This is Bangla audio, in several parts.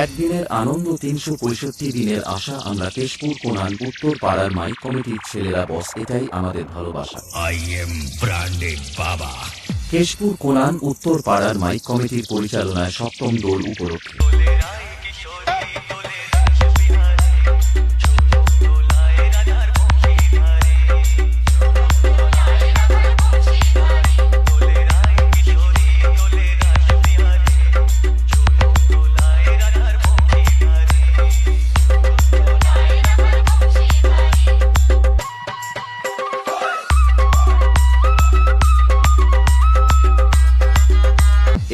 একদিনের আনন্দ ৩৬৫ দিনের আশা আমরা কেশপুর কোনান উত্তর পাড়ার মাই কমিটির ছেলেরা বস, এটাই আমাদের ভালোবাসা। I am branded Baba. Keshpur Conan উত্তর পাড়ার মাই কমিটির পরিচালনায় সপ্তম দোল উপলক্ষে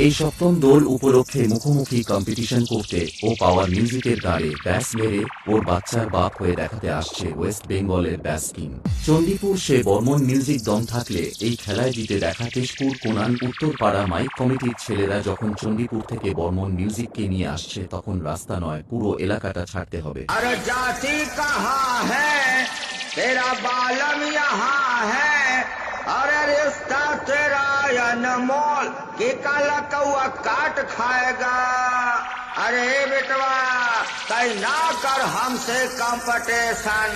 এই সপ্তম দোল উপলক্ষে মুখোমুখি কম্পিটিশন করতে ও পাওয়ার মিউজিকের গানে ব্যাস মেরে ওর বাচ্চার বাপ হয়ে দেখাতে আসছে ওয়েস্ট বেঙ্গলের ব্যাস কিং চণ্ডীপুর। সে বর্মন মিউজিক দম থাকলে এই খেলায় জিতে দেখা কেশপুর কোনান উত্তরপাড়া মাইক কমিটির ছেলেরা যখন চণ্ডীপুর থেকে বর্মন মিউজিককে নিয়ে আসছে তখন রাস্তা নয়, পুরো এলাকাটা ছাড়তে হবে। अरे जाति कहाँ है तेरा बालम यहाँ है, अरे रिश्ता तेरा अनमोल के काला कौआ काट खाएगा। अरे बेटवा कहीं ना कर हमसे कंपटीशन।